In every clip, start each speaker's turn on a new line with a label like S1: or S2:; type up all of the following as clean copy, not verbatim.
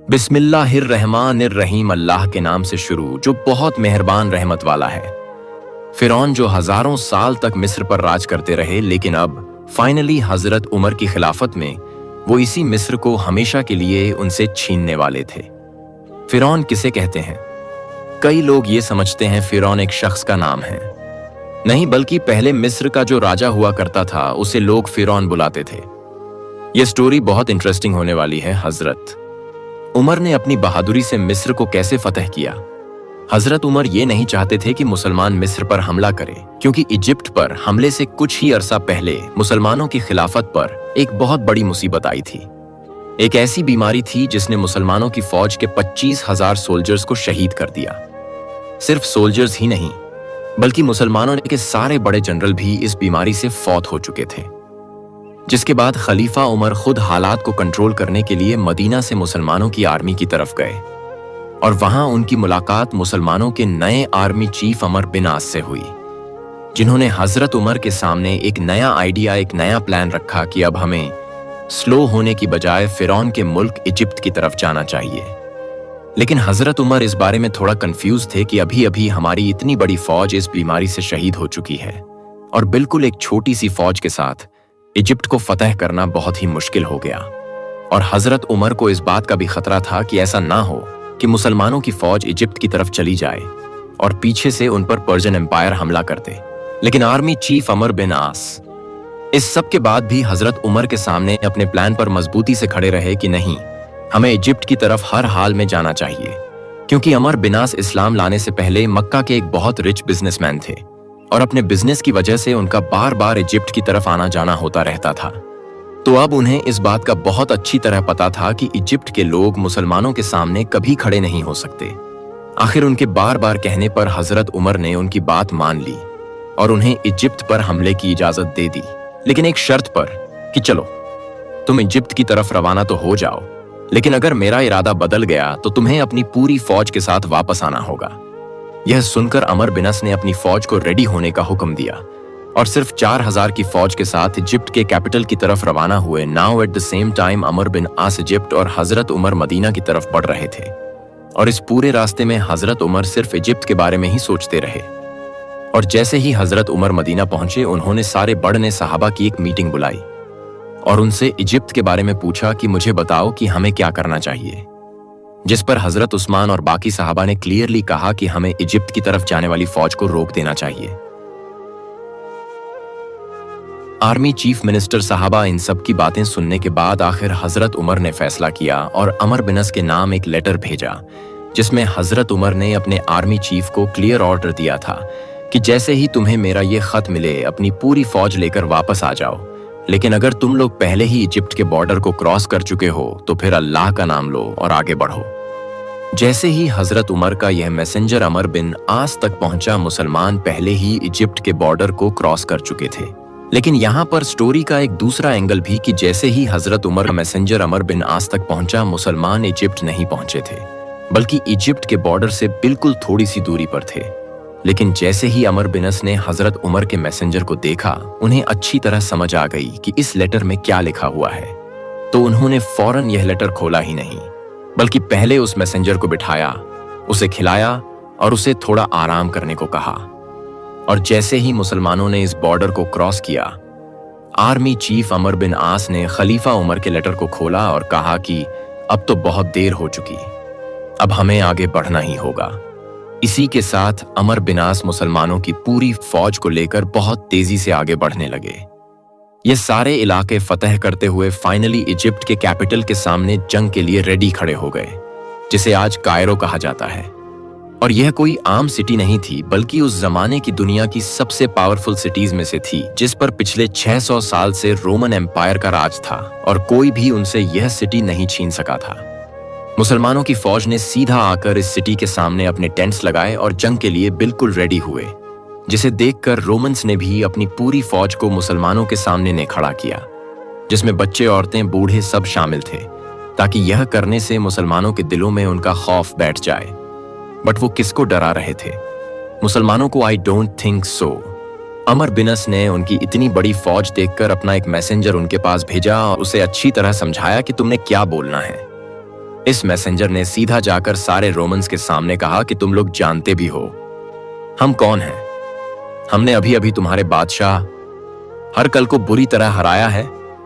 S1: बिस्मिल्लाहिर्रहमानिर्रहीम, अल्लाह के नाम से शुरू जो बहुत मेहरबान रहमत वाला है। फिरौन जो हजारों साल तक मिस्र पर राज करते रहे, लेकिन अब फाइनली हजरत उमर की खिलाफत में वो इसी मिस्र को हमेशा के लिए उनसे छीनने वाले थे। फिरौन किसे कहते हैं? कई लोग ये समझते हैं फिरौन एक शख्स का नाम है। नहीं, बल्कि पहले मिस्र का जो राजा हुआ करता था उसे लोग फिरौन बुलाते थे। ये स्टोरी बहुत इंटरेस्टिंग होने वाली है। हजरत उमर ने अपनी बहादुरी से मिस्र को कैसे फतह किया। हजरत उमर ये नहीं चाहते थे कि मुसलमान मिस्र पर हमला करें, क्योंकि इजिप्ट पर हमले से कुछ ही अरसा पहले मुसलमानों की खिलाफत पर एक बहुत बड़ी मुसीबत आई थी। एक ऐसी बीमारी थी जिसने मुसलमानों की फौज के 25,000 सोल्जर्स को शहीद कर दिया। सिर्फ सोल्जर्स ही नहीं, बल्कि मुसलमानों के सारे बड़े जनरल भी इस बीमारी से फौत हो चुके थे। जिसके बाद खलीफा उमर खुद हालात को कंट्रोल करने के लिए मदीना से मुसलमानों की आर्मी की तरफ गए और वहां उनकी मुलाकात मुसलमानों के नए आर्मी चीफ अमर बिन आस से हुई, जिन्होंने हजरत उमर के सामने एक नया आइडिया, एक नया प्लान रखा कि अब हमें स्लो होने की बजाय फिरौन के मुल्क इजिप्ट की तरफ जाना चाहिए। लेकिन हजरत उमर इस बारे में थोड़ा कंफ्यूज थे कि अभी अभी हमारी इतनी बड़ी फौज इस बीमारी से शहीद हो चुकी है और बिल्कुल एक छोटी सी फौज के साथ इजिप्ट को फतह करना बहुत ही मुश्किल हो गया। और हजरत उमर को इस बात का भी खतरा था कि ऐसा ना हो कि मुसलमानों की फौज इजिप्ट की तरफ चली जाए और पीछे से उन पर पर्शियन एम्पायर हमला कर दे। लेकिन आर्मी चीफ अमर बिन आस इस सब के बाद भी हजरत उमर के सामने अपने प्लान पर मजबूती से खड़े रहे कि नहीं, हमें इजिप्ट की तरफ हर हाल में जाना चाहिए, क्योंकि अमर बिन आस इस्लाम लाने से पहले मक्का के एक बहुत रिच बिजनेसमैन थे और अपने बिजनेस की वजह से उनका बार बार इजिप्ट की तरफ आना जाना होता रहता था। तो अब उन्हें इस बात का बहुत अच्छी तरह पता था कि इजिप्ट के लोग मुसलमानों के सामने कभी खड़े नहीं हो सकते। आखिर उनके बार बार कहने पर हजरत उमर ने उनकी बात मान ली और उन्हें इजिप्ट पर हमले की इजाजत दे दी, लेकिन एक शर्त पर कि चलो तुम इजिप्ट की तरफ रवाना तो हो जाओ, लेकिन अगर मेरा इरादा बदल गया तो तुम्हें अपनी पूरी फौज के साथ वापस आना होगा। यह सुनकर अमर बिन आस ने अपनी फौज को रेडी होने का हुक्म दिया और सिर्फ 4,000 की फौज के साथ इजिप्ट के कैपिटल की तरफ रवाना हुए। Now at the same time Amr bin Aas Egypt और हजरत उमर मदीना की तरफ बढ़ रहे थे और इस पूरे रास्ते में हजरत उमर सिर्फ इजिप्ट के बारे में ही सोचते रहे। और जैसे ही हजरत उमर मदीना पहुंचे, उन्होंने सारे बड़े सहाबा की एक मीटिंग बुलाई और उनसे इजिप्ट के बारे में पूछा कि मुझे बताओ कि हमें क्या करना चाहिए। जिस पर हजरत उस्मान और बाकी सहाबा ने क्लियरली कहा कि हमें इजिप्ट की तरफ जाने वाली फौज को रोक देना चाहिए। आर्मी चीफ मिनिस्टर साहबा इन सब की बातें सुनने के बाद आखिर हजरत उमर ने फैसला किया और अमर बिन आस के नाम एक लेटर भेजा, जिसमें हजरत उमर ने अपने आर्मी चीफ को क्लियर ऑर्डर दिया था कि जैसे ही तुम्हें मेरा ये खत मिले अपनी पूरी फौज लेकर वापस आ जाओ, लेकिन अगर तुम लोग पहले ही इजिप्ट के बॉर्डर को क्रॉस कर चुके हो तो फिर अल्लाह का नाम लो और आगे बढ़ो। जैसे ही हजरत उमर का यह मैसेंजर अमर बिन आस तक पहुंचा, मुसलमान पहले ही इजिप्ट के बॉर्डर को क्रॉस कर चुके थे। लेकिन यहाँ पर स्टोरी का एक दूसरा एंगल भी कि जैसे ही हजरत उमर का मैसेंजर अमर बिन आस तक पहुंचा, मुसलमान इजिप्ट नहीं पहुंचे थे, बल्कि इजिप्ट के बॉर्डर से बिल्कुल थोड़ी सी दूरी पर थे। लेकिन जैसे ही अमर बिन आस ने हजरत उमर के मैसेंजर को देखा, उन्हें अच्छी तरह समझ आ गई कि इस लेटर में क्या लिखा हुआ है। तो उन्होंने फौरन यह लेटर खोला ही नहीं, बल्कि पहले उस मैसेंजर को बिठाया, उसे खिलाया और उसे थोड़ा आराम करने को कहा। और जैसे ही मुसलमानों ने इस बॉर्डर को क्रॉस किया, आर्मी चीफ अमर बिन आस ने खलीफा उमर के लेटर को खोला और कहा कि अब तो बहुत देर हो चुकी, अब हमें आगे बढ़ना ही होगा। इसी के साथ अमर बिन आस मुसलमानों की पूरी फौज को लेकर बहुत तेजी से आगे बढ़ने लगे। ये सारे इलाके फतह करते हुए फाइनली इजिप्ट के कैपिटल के सामने जंग के लिए रेडी खड़े हो गए, जिसे आज कायरो कहा जाता है। और यह कोई आम सिटी नहीं थी, बल्कि उस जमाने की दुनिया की सबसे पावरफुल सिटीज में से थी, जिस पर पिछले 600 साल से रोमन एम्पायर का राज था और कोई भी उनसे यह सिटी नहीं छीन सका था। मुसलमानों की फौज ने सीधा आकर इस सिटी के सामने अपने टेंट्स लगाए और जंग के लिए बिल्कुल रेडी हुए, जिसे देखकर रोमन्स ने भी अपनी पूरी फौज को मुसलमानों के सामने ने खड़ा किया, जिसमें बच्चे, औरतें, बूढ़े सब शामिल थे, ताकि यह करने से मुसलमानों के दिलों में उनका खौफ बैठ जाए। बट वो किसको डरा रहे थे? मुसलमानों को। I don't think so. Amar bin आस ने उनकी इतनी बड़ी फौज देखकर अपना एक मैसेंजर उनके पास भेजा और उसे अच्छी तरह समझाया कि तुमने क्या बोलना है। इस मैसेंजर ने सीधा जाकर सारे रोमन्स के सामने कहा कि तुम लोग जानते भी हो हम कौन हैं। हमने अभी अभी तुम्हारे बादशाह हरकल को बुरी तरह हराया है,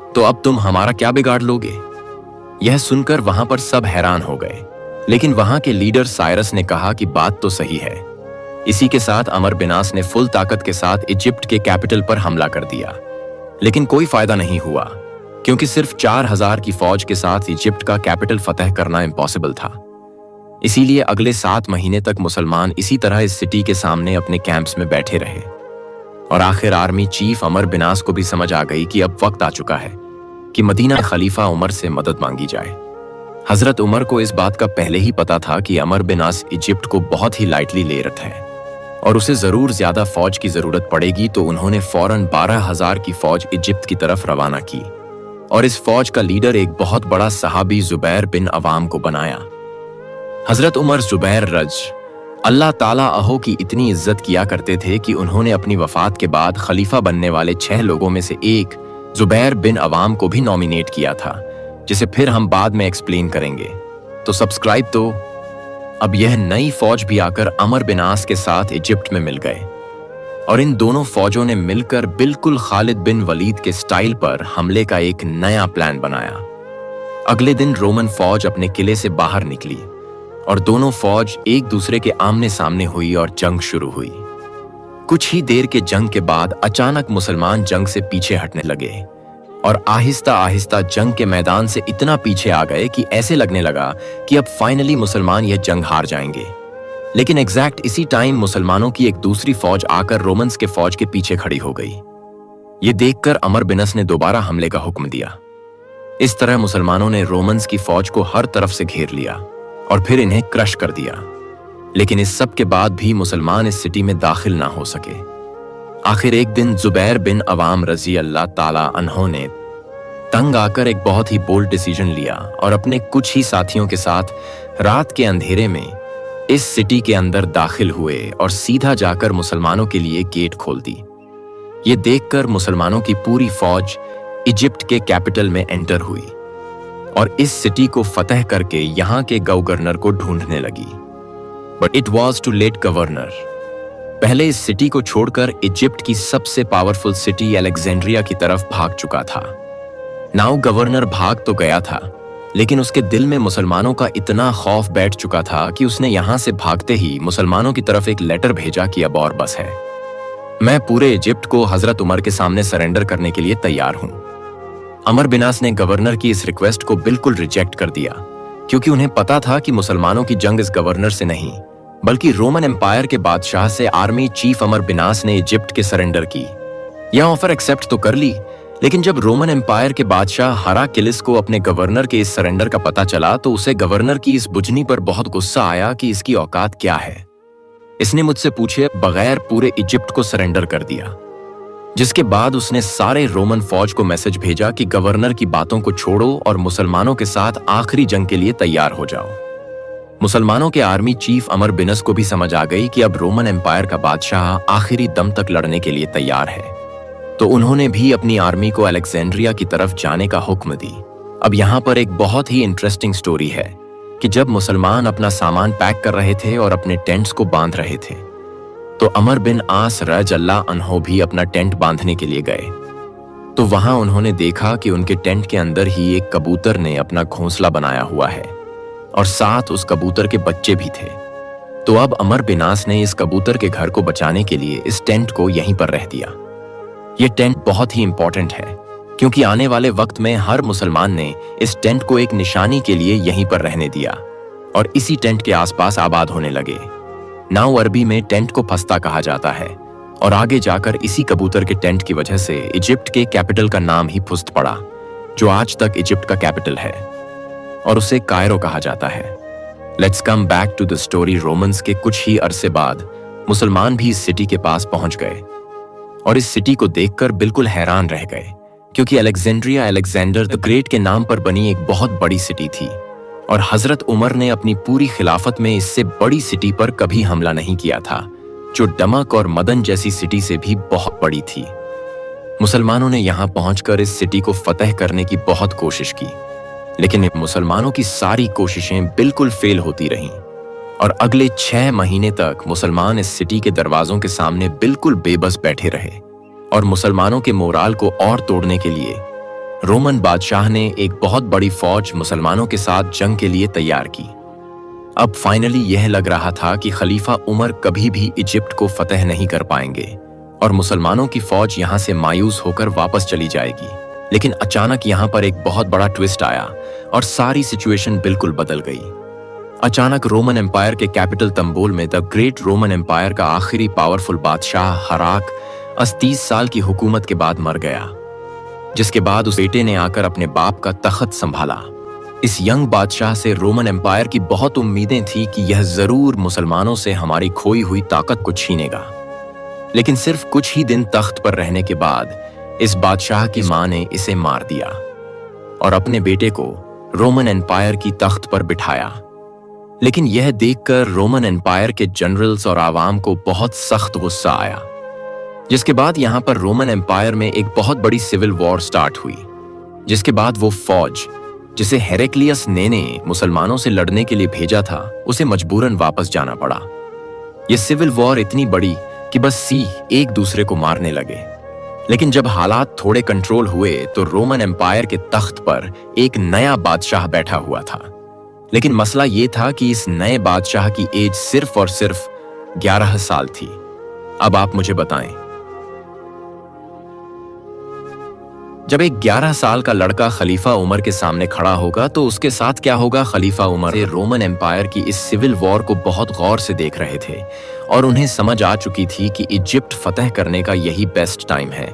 S1: तो अब तुम हमारा क्या बिगाड़ लोगे। यह सुनकर वहां पर सब हैरान हो गए, लेकिन वहां के लीडर साइरस ने कहा कि बात तो सही है। इसी के साथ अमर बिनास ने फुल ताकत के साथ इजिप्ट के कैपिटल पर हमला कर दिया, लेकिन कोई फायदा नहीं हुआ, क्योंकि सिर्फ 4000 की फौज के साथ इजिप्ट का कैपिटल फतह करना इम्पॉसिबल था। इसीलिए अगले 7 महीने तक मुसलमान इसी तरह इस सिटी के सामने अपने कैंप्स में बैठे रहे, और आखिर आर्मी चीफ अमर बिनास को भी समझ आ गई कि अब वक्त आ चुका है कि मदीना खलीफा उमर से मदद मांगी जाए। हजरत उमर को इस बात का पहले ही पता था कि अमर बिनास इजिप्ट को बहुत ही लाइटली ले रहा है और उसे जरूर ज्यादा फौज की जरूरत पड़ेगी, तो उन्होंने फौरन 12,000 की फौज इजिप्ट की तरफ रवाना की और इस फौज का लीडर एक बहुत बड़ा सहाबी जुबैर बिन अवाम को बनाया। हजरत उमर जुबैर रज अल्लाह ताला अहो की इतनी इज्जत किया करते थे कि उन्होंने अपनी वफात के बाद खलीफा बनने वाले 6 लोगों में से एक जुबैर बिन अवाम को भी नॉमिनेट किया था, जिसे फिर हम बाद में एक्सप्लेन करेंगे। तो सब्सक्राइब तो अब यह नई फौज भी आकर अमर बिनास के साथ इजिप्ट में मिल गए और इन दोनों फौजों ने मिलकर बिल्कुल खालिद बिन वलीद के स्टाइल पर हमले का एक नया प्लान बनाया। अगले दिन रोमन फौज अपने किले से बाहर निकली और दोनों फौज एक दूसरे के आमने सामने हुई और जंग शुरू हुई। कुछ ही देर के जंग के बाद अचानक मुसलमान जंग से पीछे हटने लगे और आहिस्ता आहिस्ता जंग के मैदान से इतना पीछे आ गए कि ऐसे लगने लगा कि अब फाइनली मुसलमान यह जंग हार जाएंगे। लेकिन एग्जैक्ट इसी टाइम मुसलमानों की एक दूसरी फौज आकर रोमन्स के फौज के पीछे खड़ी हो गई। ये देखकर अमर बिनस ने दोबारा हमले का हुक्म दिया। इस तरह मुसलमानों ने रोमन्स की फौज को हर तरफ से घेर लिया और फिर इन्हें क्रश कर दिया। लेकिन इस सब के बाद भी मुसलमान इस सिटी में दाखिल ना हो सके। आखिर एक दिन जुबैर बिन अवाम रजी अल्लाह ताला अन्हो ने तंग आकर एक बहुत ही बोल्ड डिसीजन लिया और अपने कुछ ही साथियों के साथ रात के अंधेरे में इस सिटी के अंदर दाखिल हुए और सीधा जाकर मुसलमानों के लिए गेट खोल दी। ये देखकर मुसलमानों की पूरी फौज इजिप्ट के कैपिटल में एंटर हुई और इस सिटी को फतह करके यहाँ के गवर्नर को ढूंढने लगी। But it was too late governor. पहले इस सिटी को छोड़कर इजिप्ट की सबसे पावरफुल सिटी अलेक्जेंड्रिया की तरफ भाग चुका था। नाउ गवर्नर भाग तो गया था, लेकिन उसके दिल में मुसलमानों का इतना खौफ बैठ चुका था कि उसने यहां से भागते ही मुसलमानों की तरफ एक लेटर भेजा कि अब और बस है, मैं पूरे इजिप्ट को हजरत उमर के सामने सरेंडर करने के लिए तैयार हूं। अमर बिनास ने गवर्नर की इस रिक्वेस्ट को बिल्कुल रिजेक्ट कर दिया, क्योंकि उन्हें पता था कि मुसलमानों की जंग इस गवर्नर से नहीं बल्कि रोमन एम्पायर के बादशाह से आर्मी चीफ अमर बिनास ने इजिप्ट के सरेंडर की। यह ऑफर एक्सेप्ट तो कर ली, लेकिन जब रोमन एम्पायर के बादशाह हराकिलिस को अपने गवर्नर के इस सरेंडर का पता चला तो उसे गवर्नर की इस बुझनी पर बहुत गुस्सा आया कि इसकी औकात क्या है। इसने मुझसे पूछे बगैर पूरे इजिप्ट को सरेंडर कर दिया, जिसके बाद उसने सारे रोमन फौज को मैसेज भेजा कि गवर्नर की बातों को छोड़ो और मुसलमानों के साथ आखिरी जंग के लिए तैयार हो जाओ। मुसलमानों के आर्मी चीफ अमर बिनस को भी समझ आ गई कि अब रोमन एम्पायर का बादशाह आखिरी दम तक लड़ने के लिए तैयार है, तो उन्होंने भी अपनी आर्मी को अलेक्जेंड्रिया की तरफ जाने का हुक्म दी। अब यहाँ पर एक बहुत ही इंटरेस्टिंग स्टोरी है कि जब मुसलमान अपना सामान पैक कर रहे थे और अपने टेंट्स को बांध रहे थे, तो अमर बिन आस रज अल्लाह अन्हो भी अपना टेंट बांधने के लिए गए। तो वहां उन्होंने देखा कि उनके टेंट के अंदर ही एक कबूतर ने अपना घोंसला बनाया हुआ है और साथ उस कबूतर के बच्चे भी थे। तो अब अमर बिनास ने इस कबूतर के घर को बचाने के लिए इस टेंट को यहीं पर रह दिया। ये टेंट बहुत ही इंपॉर्टेंट है, क्योंकि आने वाले वक्त में हर मुसलमान ने इस टेंट को एक निशानी के लिए यहीं पर रहने दिया और इसी टेंट के आसपास आबाद होने लगे। नाउ अरबी में टेंट को फस्ता कहा जाता है और आगे जाकर इसी कबूतर के टेंट की वजह से इजिप्ट के कैपिटल का नाम ही फुस्त पड़ा, जो आज तक इजिप्ट का कैपिटल है और उसे कायरो कहा जाता है। Let's come back to the story. Romans के कुछ ही अरसे बाद मुसलमान भी इस सिटी के पास पहुंच गए और इस सिटी को देखकर बिल्कुल हैरान रह गए, क्योंकि अलेक्जेंड्रिया अलेक्जेंडर द ग्रेट के नाम पर बनी एक बहुत बड़ी सिटी थी और हजरत उमर ने अपनी पूरी खिलाफत में इससे बड़ी सिटी पर कभी हमला नहीं किया था, जो दमक और मदन जैसी सिटी से भी बहुत बड़ी थी। मुसलमानों ने यहां पहुंचकर इस सिटी को फतह करने की बहुत कोशिश की, लेकिन मुसलमानों की सारी कोशिशें बिल्कुल फेल होती रहीं और अगले 6 महीने तक मुसलमान इस सिटी के दरवाजों के सामने बिल्कुल बेबस बैठे रहे। और मुसलमानों के मोराल को और तोड़ने के लिए रोमन बादशाह ने एक बहुत बड़ी फौज मुसलमानों के साथ जंग के लिए तैयार की। अब फाइनली यह लग रहा था कि खलीफा उमर कभी भी इजिप्ट को फतह नहीं कर पाएंगे और मुसलमानों की फौज यहां से मायूस होकर वापस चली जाएगी। लेकिन अचानक यहां पर एक बहुत बड़ा ट्विस्ट आया और सारी सिचुएशन बिल्कुल बदल गई। अचानक रोमन एम्पायर के कैपिटल तंबोल में द ग्रेट रोमन एम्पायर का आखिरी पावरफुल बादशाह हराक 30 साल की हुकूमत के बाद मर गया, जिसके बाद उस बेटे ने आकर अपने बाप का तख्त संभाला। इस यंग बादशाह से रोमन एम्पायर की बहुत उम्मीदें थी कि यह जरूर मुसलमानों से हमारी खोई हुई ताकत को छीनेगा। लेकिन सिर्फ कुछ ही दिन तख्त पर रहने के बाद इस बादशाह की मां ने इसे मार दिया और अपने बेटे को रोमन एम्पायर की तख्त पर बिठाया। लेकिन यह देखकर रोमन एम्पायर के जनरल्स और आवाम को बहुत सख्त गुस्सा आया, जिसके बाद यहां पर रोमन एम्पायर में एक बहुत बड़ी सिविल वॉर स्टार्ट हुई, जिसके बाद वो फौज जिसे हेरेक्लियस ने मुसलमानों से लड़ने के लिए भेजा था, उसे मजबूरन वापस जाना पड़ा। यह सिविल वॉर इतनी बड़ी कि बस सिख एक दूसरे को मारने लगे। लेकिन जब हालात थोड़े कंट्रोल हुए तो रोमन एम्पायर के तख्त पर एक नया बादशाह बैठा हुआ था। लेकिन मसला यह था कि इस नए बादशाह की एज सिर्फ और सिर्फ 11 साल थी। अब आप मुझे बताएं, जब एक 11 साल का लड़का खलीफा उमर के सामने खड़ा होगा तो उसके साथ क्या होगा? खलीफा उमर रोमन एम्पायर की इस सिविल वॉर को बहुत गौर से देख रहे थे और उन्हें समझ आ चुकी थी कि इजिप्ट फतह करने का यही बेस्ट टाइम है।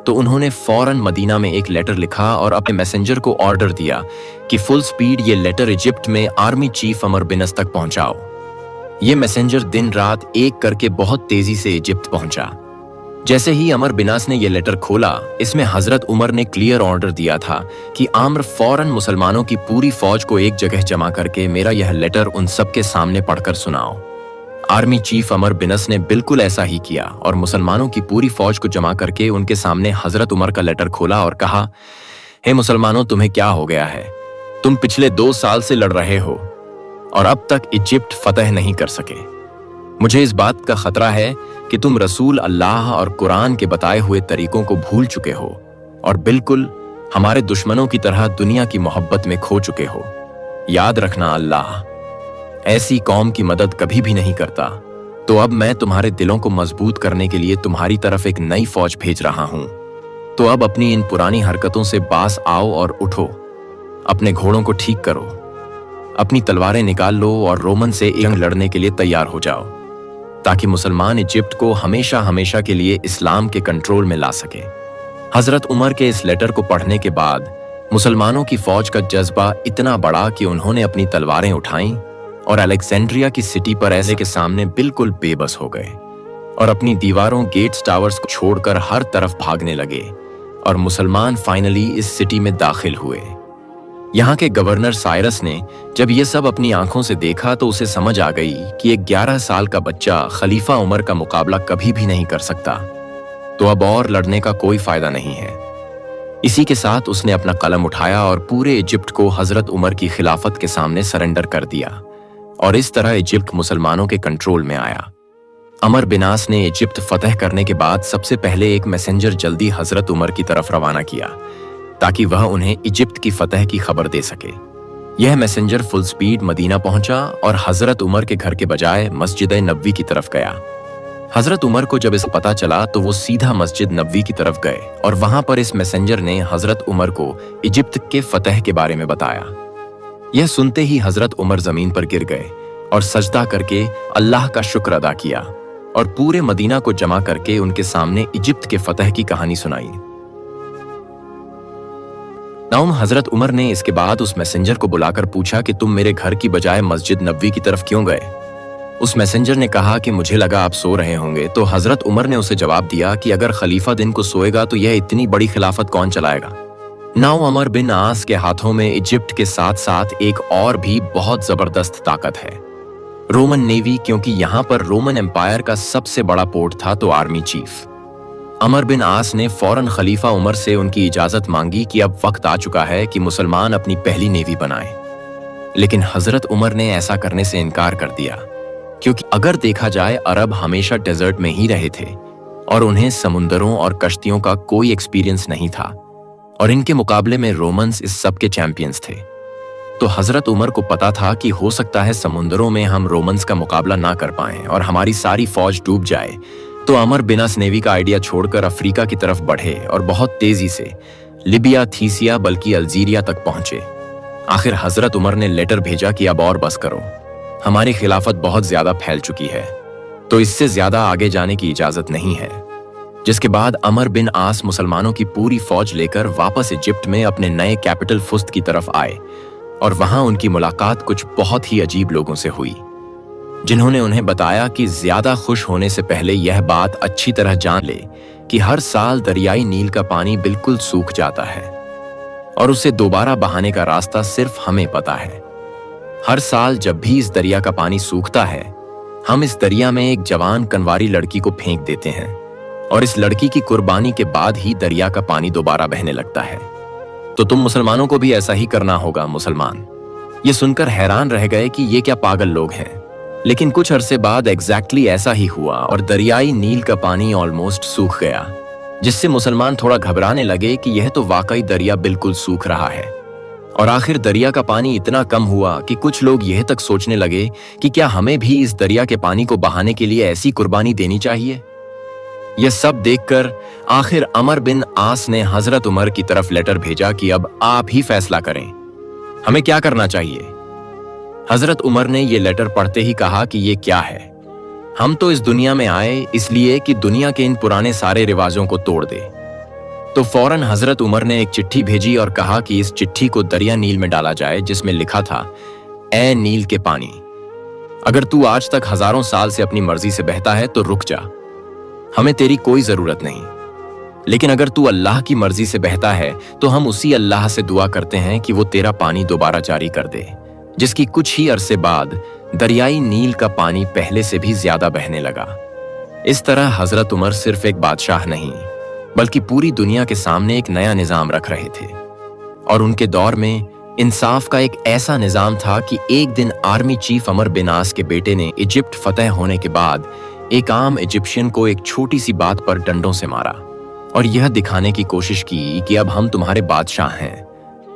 S1: तो उन्होंने फौरन मदीना में एक लेटर लिखा और अपने मैसेंजर को ऑर्डर दिया कि फुल स्पीड ये लेटर इजिप्ट में आर्मी चीफ अमर बिनस तक पहुंचाओ। ये मैसेंजर दिन रात एक करके बहुत तेजी से इजिप्ट पहुंचा। जैसे ही अमर बिनास ने यह लेटर खोला, इसमें हजरत उमर ने क्लियर ऑर्डर दिया था कि आम्र फौरन मुसलमानों की पूरी फौज को एक जगह जमा करके मेरा यह लेटर उन सबके सामने पढ़कर सुनाओ। आर्मी चीफ अमर बिनस ने बिल्कुल ऐसा ही किया और मुसलमानों की पूरी फौज को जमा करके उनके सामने हजरत उमर का लेटर खोला और कहा, हे मुसलमानों, तुम्हें क्या हो गया है? तुम पिछले 2 साल से लड़ रहे हो और अब तक इजिप्ट फतह नहीं कर सके। मुझे इस बात का खतरा है कि तुम रसूल अल्लाह और कुरान के बताए हुए तरीकों को भूल चुके हो और बिल्कुल हमारे दुश्मनों की तरह दुनिया की मोहब्बत में खो चुके हो। याद रखना, अल्लाह ऐसी कौम की मदद कभी भी नहीं करता। तो अब मैं तुम्हारे दिलों को मजबूत करने के लिए तुम्हारी तरफ एक नई फौज भेज रहा हूं। तो अब अपनी इन पुरानी हरकतों से बास आओ और उठो, अपने घोड़ों को ठीक करो, अपनी तलवारें निकाल लो और रोमन से जंग लड़ने के लिए तैयार हो जाओ, ताकि मुसलमान इजिप्ट को हमेशा हमेशा के लिए इस्लाम के कंट्रोल में ला सके। हजरत उमर के इस लेटर को पढ़ने के बाद मुसलमानों की फौज का जज्बा इतना बड़ा कि उन्होंने अपनी तलवारें उठाईं और अलेक्जेंड्रिया की सिटी पर ऐसे के सामने बिल्कुल बेबस हो गए और अपनी दीवारों, गेट्स, टावर्स को छोड़कर हर तरफ भागने लगे और मुसलमान फाइनली इस सिटी में दाखिल हुए। यहाँ के गवर्नर साइरस ने जब ये सब अपनी आंखों से देखा तो उसे समझ आ गई कि एक 11 साल का बच्चा खलीफा उमर का मुकाबला कभी भी नहीं कर सकता, तो अब और लड़ने का कोई फायदा नहीं है। इसी के साथ उसने अपना कलम उठाया और पूरे इजिप्ट को हजरत उमर की खिलाफत के सामने सरेंडर कर दिया और इस तरह इजिप्ट मुसलमानों के कंट्रोल में आया। अमर बिनास ने इजिप्ट फतह करने के बाद सबसे पहले एक मैसेंजर जल्दी हजरत उमर की तरफ रवाना किया ताकि वह उन्हें इजिप्ट की फतह की खबर दे सके। यह मैसेंजर फुल स्पीड मदीना पहुंचा और हजरत उमर के घर के बजाय मस्जिद नबवी की तरफ गया। हजरत उमर को जब इसे पता चला तो वो सीधा मस्जिद नबवी की तरफ गए और वहां पर इस मैसेंजर ने हजरत उमर को इजिप्ट के फतह के बारे में बताया। यह सुनते ही हजरत उमर जमीन पर गिर गए और सजदा करके अल्लाह का शुक्र अदा किया और पूरे मदीना को जमा करके उनके सामने इजिप्ट के फतह की कहानी सुनाई। नाउम हजरत उमर ने इसके बाद उस मैसेंजर को बुलाकर पूछा कि तुम मेरे घर की बजाय मस्जिद नबवी की तरफ क्यों गए? उस मैसेंजर ने कहा कि मुझे लगा आप सो रहे होंगे। तो हजरत उमर ने उसे जवाब दिया कि अगर खलीफा दिन को सोएगा तो यह इतनी बड़ी खिलाफत कौन चलाएगा? नाउ अमर बिन आस के हाथों में इजिप्ट के साथ साथ एक और भी बहुत जबरदस्त ताकत है, रोमन नेवी, क्योंकि यहाँ पर रोमन एम्पायर का सबसे बड़ा पोर्ट था तो आर्मी चीफ। अमर बिन आस ने फौरन खलीफा उमर से उनकी इजाजत मांगी कि अब वक्त आ चुका है कि मुसलमान अपनी पहली नेवी बनाएं। लेकिन हजरत उमर ने ऐसा करने से इनकार कर दिया, क्योंकि अगर देखा जाए अरब हमेशा डेजर्ट में ही रहे थे और उन्हें समुंदरों और कश्तियों का कोई एक्सपीरियंस नहीं था, और इनके मुकाबले में रोमन्स इस सब के चैंपियंस थे। तो हजरत उमर को पता था कि हो सकता है समुंदरों में हम रोमन्स का मुकाबला ना कर पाएं और हमारी सारी फौज डूब जाए। तो अमर बिनास नेवी का आइडिया छोड़कर अफ्रीका की तरफ बढ़े और बहुत तेजी से लिबिया, थीसिया बल्कि अल्जीरिया तक पहुंचे। आखिर हजरत उमर ने लेटर भेजा कि अब और बस करो, हमारी खिलाफत बहुत ज्यादा फैल चुकी है, तो इससे ज्यादा आगे जाने की इजाजत नहीं है। जिसके बाद अमर बिन आस मुसलमानों की पूरी फौज लेकर वापस इजिप्ट में अपने नए कैपिटल फुस्त की तरफ आए, और वहां उनकी मुलाकात कुछ बहुत ही अजीब लोगों से हुई, जिन्होंने उन्हें बताया कि ज्यादा खुश होने से पहले यह बात अच्छी तरह जान ले कि हर साल दरियाई नील का पानी बिल्कुल सूख जाता है और उसे दोबारा बहाने का रास्ता सिर्फ हमें पता है। हर साल जब भी इस दरिया का पानी सूखता है, हम इस दरिया में एक जवान कनवारी लड़की को फेंक देते हैं और इस लड़की की कुर्बानी के बाद ही दरिया का पानी दोबारा बहने लगता है। तो तुम मुसलमानों को भी ऐसा ही करना होगा। मुसलमान ये सुनकर हैरान रह गए कि ये क्या पागल लोग हैं। लेकिन कुछ अरसे बाद एग्जैक्टली ऐसा ही हुआ और दरियाई नील का पानी ऑलमोस्ट सूख गया, जिससे मुसलमान थोड़ा घबराने लगे कि यह तो वाकई दरिया बिल्कुल सूख रहा है। और आखिर दरिया का पानी इतना कम हुआ कि कुछ लोग यह तक सोचने लगे कि क्या हमें भी इस दरिया के पानी को बहाने के लिए ऐसी कुर्बानी देनी चाहिए। यह सब देखकर आखिर अमर बिन आस ने हजरत उमर की तरफ लेटर भेजा कि अब आप ही फैसला करें, हमें क्या करना चाहिए। हजरत उमर ने यह लेटर पढ़ते ही कहा कि यह क्या है, हम तो इस दुनिया में आए इसलिए कि दुनिया के इन पुराने सारे रिवाजों को तोड़ दे। तो फौरन हजरत उमर ने एक चिट्ठी भेजी और कहा कि इस चिट्ठी को दरिया नील में डाला जाए, जिसमें लिखा था, ए नील के पानी, अगर तू आज तक हजारों साल से अपनी मर्जी से बहता है तो रुक जा, हमें तेरी कोई जरूरत नहीं। लेकिन अगर तू अल्लाह की मर्जी से बहता है तो हम उसी अल्लाह से दुआ करते हैं कि वो तेरा पानी दोबारा जारी कर दे। जिसकी कुछ ही अरसे बाद दरियाई नील का पानी पहले से भी ज्यादा बहने लगा। इस तरह हजरत उमर सिर्फ एक बादशाह नहीं बल्कि पूरी दुनिया के सामने एक नया निजाम रख रहे थे। और उनके दौर में इंसाफ का एक ऐसा निजाम था कि एक दिन आर्मी चीफ अमर बिन आस के बेटे ने इजिप्ट फतेह होने के बाद एक आम इजिप्शियन को एक छोटी सी बात पर डंडों से मारा और यह दिखाने की कोशिश की कि अब हम तुम्हारे बादशाह हैं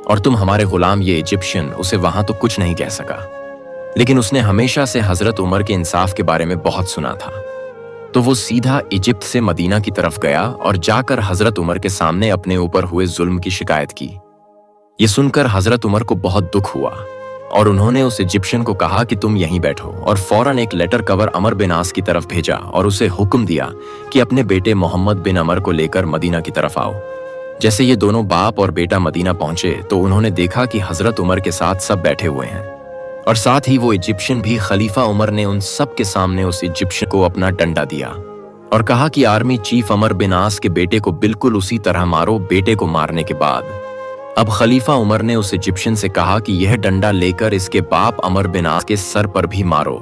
S1: और तुम हमारे गुलाम। ये इजिप्शियन उसे वहां तो कुछ नहीं कह सका, लेकिन उसने हमेशा से हजरत उमर के इंसाफ के बारे में बहुत सुना था। तो वो सीधा इजिप्ट से मदीना की तरफ गया और जाकर हजरत उमर के सामने अपने ऊपर हुए जुल्म की शिकायत की। ये सुनकर हजरत उमर को बहुत दुख हुआ और उन्होंने उस इजिप्शियन को कहा कि तुम यहीं बैठो, और फौरन एक लेटर कवर अमर बिन आस की तरफ भेजा और उसे हुक्म दिया कि अपने बेटे मोहम्मद बिन अमर को लेकर मदीना की तरफ आओ। जैसे ये दोनों बाप और बेटा मदीना पहुंचे तो उन्होंने देखा कि हजरत उमर के साथ सब बैठे हुए हैं और साथ ही वो इजिप्शियन भी। खलीफा उमर ने उन सब के सामने उस इजिप्शियन को अपना डंडा दिया और कहा कि आर्मी चीफ अमर बिन आस के बेटे को बिल्कुल उसी तरह मारो। बेटे को मारने के बाद अब खलीफा उमर ने उस इजिप्शियन से कहा कि यह डंडा लेकर इसके बाप अमर बिन आस के सर पर भी मारो,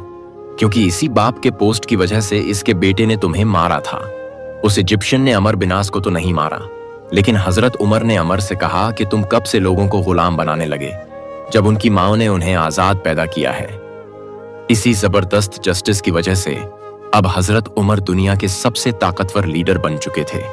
S1: क्योंकि इसी बाप के पोस्ट की वजह से इसके बेटे ने तुम्हें मारा था। उस इजिप्शियन ने अमर बिन आस को तो नहीं मारा, लेकिन हजरत उमर ने अमर से कहा कि तुम कब से लोगों को गुलाम बनाने लगे जब उनकी माओ ने उन्हें आजाद पैदा किया है। इसी जबरदस्त जस्टिस की वजह से अब हजरत उमर दुनिया के सबसे ताकतवर लीडर बन चुके थे।